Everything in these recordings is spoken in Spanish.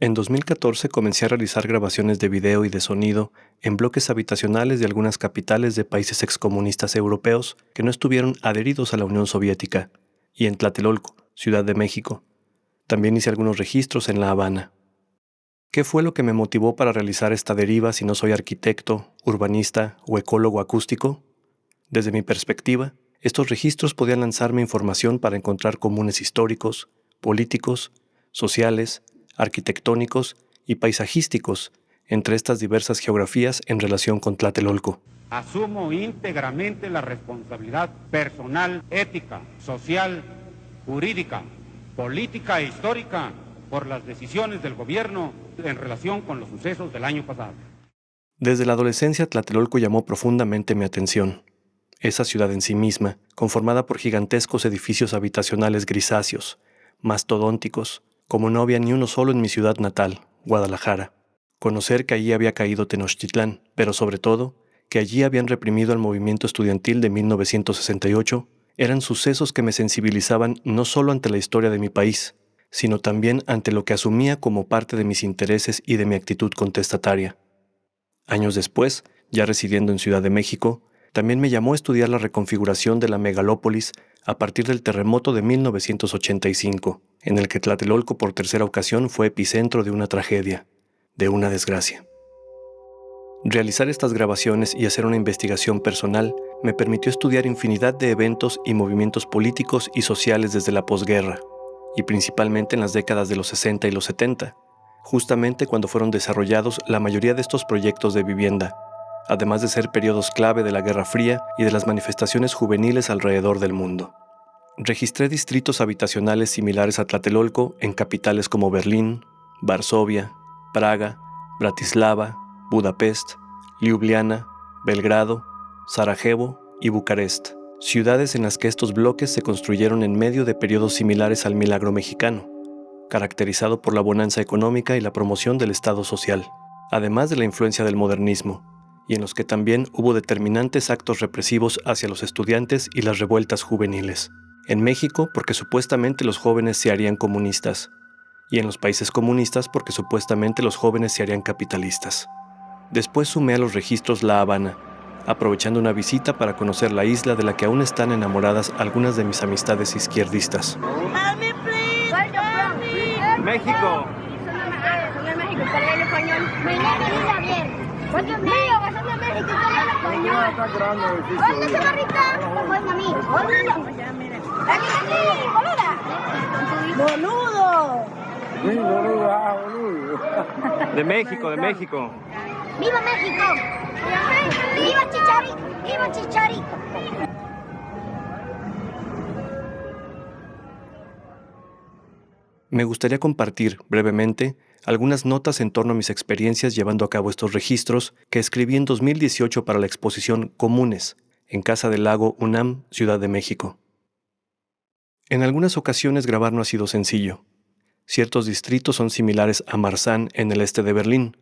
En 2014 comencé a realizar grabaciones de video y de sonido en bloques habitacionales de algunas capitales de países excomunistas europeos que no estuvieron adheridos a la Unión Soviética, y en Tlatelolco, Ciudad de México. También hice algunos registros en La Habana. ¿Qué fue lo que me motivó para realizar esta deriva si no soy arquitecto, urbanista o ecólogo acústico? Desde mi perspectiva, estos registros podían lanzarme información para encontrar comunes históricos, políticos, sociales, arquitectónicos y paisajísticos entre estas diversas geografías en relación con Tlatelolco. Asumo íntegramente la responsabilidad personal, ética, social, jurídica, política e histórica por las decisiones del gobierno en relación con los sucesos del año pasado. Desde la adolescencia, Tlatelolco llamó profundamente mi atención. Esa ciudad en sí misma, conformada por gigantescos edificios habitacionales grisáceos, mastodónticos, como no había ni uno solo en mi ciudad natal, Guadalajara. Conocer que allí había caído Tenochtitlán, pero sobre todo, que allí habían reprimido al movimiento estudiantil de 1968, eran sucesos que me sensibilizaban no solo ante la historia de mi país, sino también ante lo que asumía como parte de mis intereses y de mi actitud contestataria. Años después, ya residiendo en Ciudad de México, también me llamó a estudiar la reconfiguración de la megalópolis a partir del terremoto de 1985, en el que Tlatelolco por tercera ocasión fue epicentro de una tragedia, de una desgracia. Realizar estas grabaciones y hacer una investigación personal me permitió estudiar infinidad de eventos y movimientos políticos y sociales desde la posguerra, y principalmente en las décadas de los 60 y los 70, justamente cuando fueron desarrollados la mayoría de estos proyectos de vivienda, además de ser periodos clave de la Guerra Fría y de las manifestaciones juveniles alrededor del mundo. Registré distritos habitacionales similares a Tlatelolco en capitales como Berlín, Varsovia, Praga, Bratislava, Budapest, Ljubljana, Belgrado, Sarajevo y Bucarest, ciudades en las que estos bloques se construyeron en medio de periodos similares al Milagro Mexicano, caracterizado por la bonanza económica y la promoción del Estado social, además de la influencia del modernismo, y en los que también hubo determinantes actos represivos hacia los estudiantes y las revueltas juveniles. En México, porque supuestamente los jóvenes se harían comunistas, y en los países comunistas porque supuestamente los jóvenes se harían capitalistas. Después sumé a los registros La Habana, aprovechando una visita para conocer la isla de la que aún están enamoradas algunas de mis amistades izquierdistas. Help me, please. Help me. México. Son de México, ¿cuál es el español? Mi nombre es Javier. ¿Cuántos míos? Que son de México, ¿cuál es el español? ¿Dónde se va Rita? ¿Cómo es mami? ¡Aquí, boluda! ¡Boludo! Sí, boludo. De México, de México. ¡Viva México! ¡Viva Chicharito! ¡Viva Chicharito! Me gustaría compartir, brevemente, algunas notas en torno a mis experiencias llevando a cabo estos registros que escribí en 2018 para la exposición Comunes, en Casa del Lago UNAM, Ciudad de México. En algunas ocasiones grabar no ha sido sencillo. Ciertos distritos son similares a Marzahn en el este de Berlín,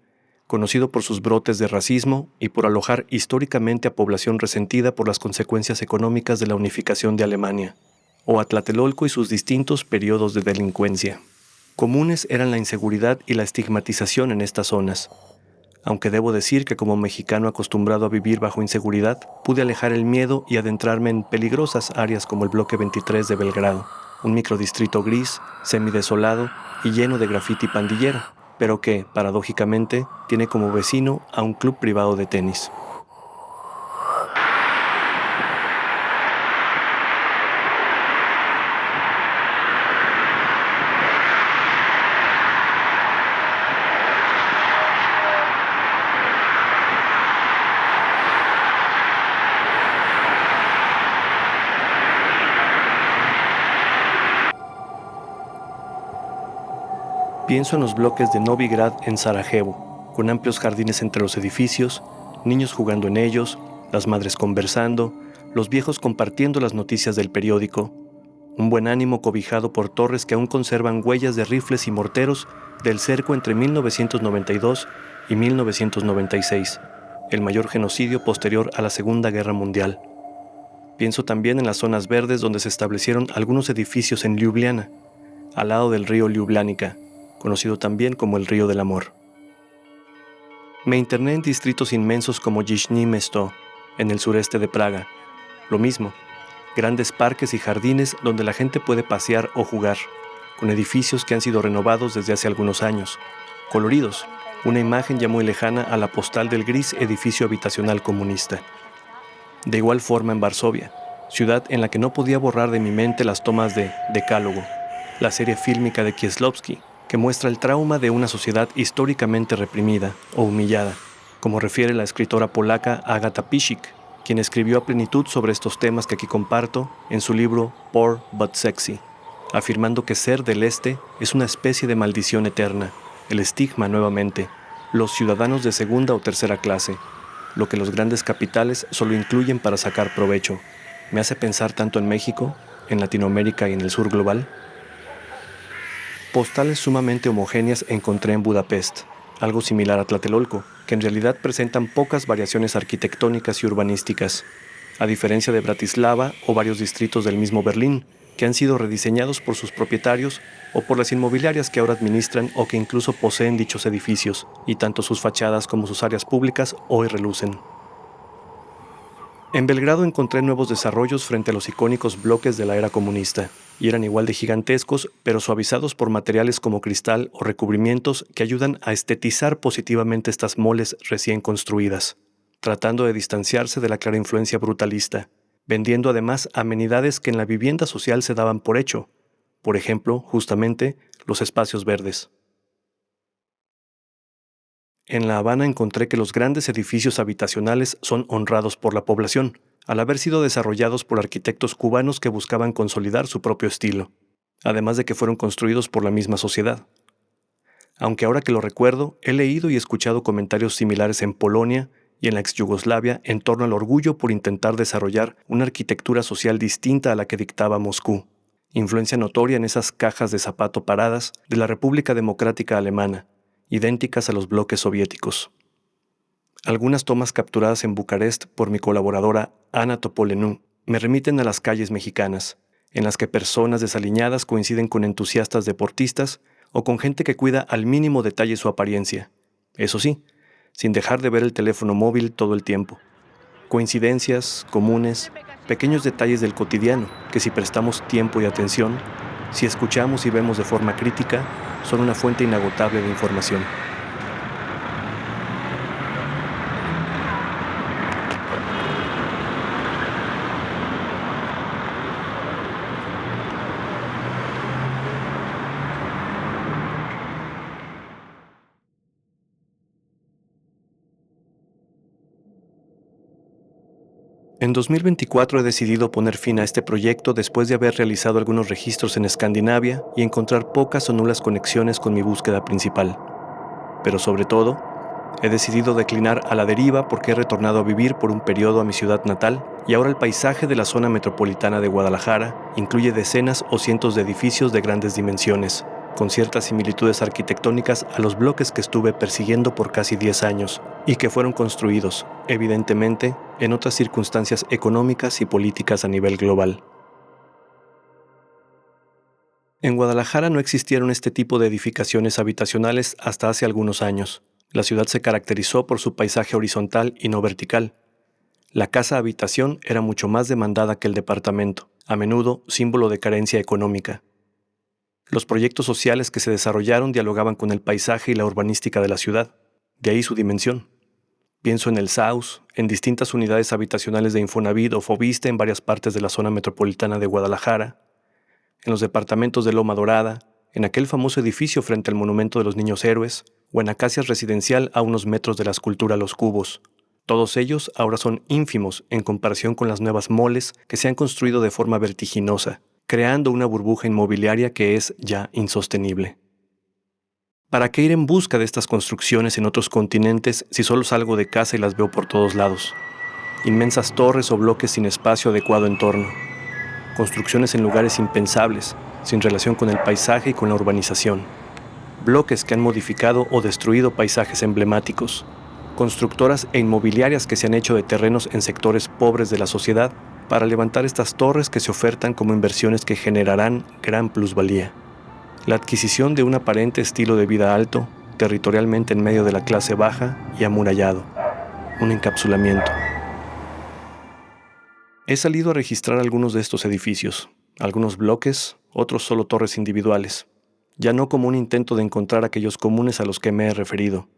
conocido por sus brotes de racismo y por alojar históricamente a población resentida por las consecuencias económicas de la unificación de Alemania, o a Tlatelolco y sus distintos periodos de delincuencia. Comunes eran la inseguridad y la estigmatización en estas zonas, aunque debo decir que como mexicano acostumbrado a vivir bajo inseguridad, pude alejar el miedo y adentrarme en peligrosas áreas como el Bloque 23 de Belgrado, un microdistrito gris, semidesolado y lleno de grafiti pandillero, pero que, paradójicamente, tiene como vecino a un club privado de tenis. Pienso en los bloques de Novigrad en Sarajevo, con amplios jardines entre los edificios, niños jugando en ellos, las madres conversando, los viejos compartiendo las noticias del periódico, un buen ánimo cobijado por torres que aún conservan huellas de rifles y morteros del cerco entre 1992 y 1996, el mayor genocidio posterior a la Segunda Guerra Mundial. Pienso también en las zonas verdes donde se establecieron algunos edificios en Ljubljana, al lado del río Ljubljanica, conocido también como el Río del Amor. Me interné en distritos inmensos como Jižní Město, en el sureste de Praga. Lo mismo, grandes parques y jardines donde la gente puede pasear o jugar, con edificios que han sido renovados desde hace algunos años, coloridos, una imagen ya muy lejana a la postal del gris edificio habitacional comunista. De igual forma en Varsovia, ciudad en la que no podía borrar de mi mente las tomas de Decálogo, la serie fílmica de Kieślowski, que muestra el trauma de una sociedad históricamente reprimida o humillada, como refiere la escritora polaca Agata Piszyk, quien escribió a plenitud sobre estos temas que aquí comparto en su libro Poor but Sexy, afirmando que ser del Este es una especie de maldición eterna, el estigma nuevamente, los ciudadanos de segunda o tercera clase, lo que los grandes capitales solo incluyen para sacar provecho. Me hace pensar tanto en México, en Latinoamérica y en el sur global. Postales sumamente homogéneas encontré en Budapest, algo similar a Tlatelolco, que en realidad presentan pocas variaciones arquitectónicas y urbanísticas, a diferencia de Bratislava o varios distritos del mismo Berlín, que han sido rediseñados por sus propietarios o por las inmobiliarias que ahora administran o que incluso poseen dichos edificios, y tanto sus fachadas como sus áreas públicas hoy relucen. En Belgrado encontré nuevos desarrollos frente a los icónicos bloques de la era comunista, y eran igual de gigantescos, pero suavizados por materiales como cristal o recubrimientos que ayudan a estetizar positivamente estas moles recién construidas, tratando de distanciarse de la clara influencia brutalista, vendiendo además amenidades que en la vivienda social se daban por hecho, por ejemplo, justamente, los espacios verdes. En La Habana encontré que los grandes edificios habitacionales son honrados por la población, al haber sido desarrollados por arquitectos cubanos que buscaban consolidar su propio estilo, además de que fueron construidos por la misma sociedad. Aunque ahora que lo recuerdo, he leído y escuchado comentarios similares en Polonia y en la ex-Yugoslavia en torno al orgullo por intentar desarrollar una arquitectura social distinta a la que dictaba Moscú, influencia notoria en esas cajas de zapato paradas de la República Democrática Alemana, idénticas a los bloques soviéticos. Algunas tomas capturadas en Bucarest por mi colaboradora Ana Topolenú me remiten a las calles mexicanas, en las que personas desaliñadas coinciden con entusiastas deportistas o con gente que cuida al mínimo detalle su apariencia. Eso sí, sin dejar de ver el teléfono móvil todo el tiempo. Coincidencias, comunes, pequeños detalles del cotidiano que si prestamos tiempo y atención, si escuchamos y vemos de forma crítica, son una fuente inagotable de información. En 2024 he decidido poner fin a este proyecto después de haber realizado algunos registros en Escandinavia y encontrar pocas o nulas conexiones con mi búsqueda principal. Pero sobre todo, he decidido declinar a la deriva porque he retornado a vivir por un periodo a mi ciudad natal y ahora el paisaje de la zona metropolitana de Guadalajara incluye decenas o cientos de edificios de grandes dimensiones, con ciertas similitudes arquitectónicas a los bloques que estuve persiguiendo por casi 10 años y que fueron construidos, evidentemente, en otras circunstancias económicas y políticas a nivel global. En Guadalajara no existieron este tipo de edificaciones habitacionales hasta hace algunos años. La ciudad se caracterizó por su paisaje horizontal y no vertical. La casa-habitación era mucho más demandada que el departamento, a menudo símbolo de carencia económica. Los proyectos sociales que se desarrollaron dialogaban con el paisaje y la urbanística de la ciudad, de ahí su dimensión. Pienso en el SAUS, en distintas unidades habitacionales de Infonavit o Foviste en varias partes de la zona metropolitana de Guadalajara, en los departamentos de Loma Dorada, en aquel famoso edificio frente al Monumento de los Niños Héroes, o en Acacias Residencial a unos metros de la escultura Los Cubos. Todos ellos ahora son ínfimos en comparación con las nuevas moles que se han construido de forma vertiginosa, creando una burbuja inmobiliaria que es ya insostenible. ¿Para qué ir en busca de estas construcciones en otros continentes si solo salgo de casa y las veo por todos lados? Inmensas torres o bloques sin espacio adecuado en torno. Construcciones en lugares impensables, sin relación con el paisaje y con la urbanización. Bloques que han modificado o destruido paisajes emblemáticos. Constructoras e inmobiliarias que se han hecho de terrenos en sectores pobres de la sociedad para levantar estas torres que se ofertan como inversiones que generarán gran plusvalía. La adquisición de un aparente estilo de vida alto, territorialmente en medio de la clase baja y amurallado. Un encapsulamiento. He salido a registrar algunos de estos edificios, algunos bloques, otros solo torres individuales, ya no como un intento de encontrar aquellos comunes a los que me he referido,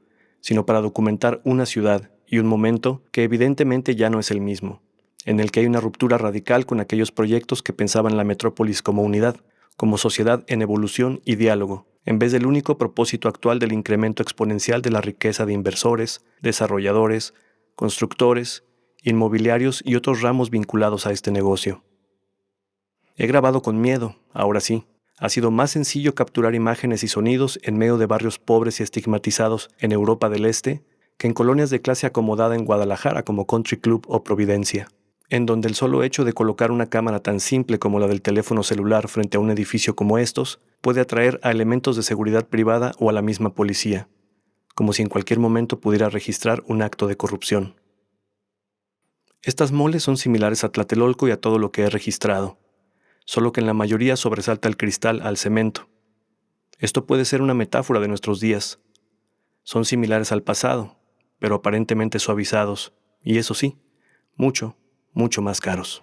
sino para documentar una ciudad y un momento que evidentemente ya no es el mismo, en el que hay una ruptura radical con aquellos proyectos que pensaban la metrópolis como unidad, como sociedad en evolución y diálogo, en vez del único propósito actual del incremento exponencial de la riqueza de inversores, desarrolladores, constructores, inmobiliarios y otros ramos vinculados a este negocio. He grabado con miedo, ahora sí. Ha sido más sencillo capturar imágenes y sonidos en medio de barrios pobres y estigmatizados en Europa del Este que en colonias de clase acomodada en Guadalajara como Country Club o Providencia, en donde el solo hecho de colocar una cámara tan simple como la del teléfono celular frente a un edificio como estos puede atraer a elementos de seguridad privada o a la misma policía, como si en cualquier momento pudiera registrar un acto de corrupción. Estas moles son similares a Tlatelolco y a todo lo que he registrado, solo que en la mayoría sobresalta el cristal al cemento. Esto puede ser una metáfora de nuestros días. Son similares al pasado, pero aparentemente suavizados, y eso sí, mucho, mucho más caros.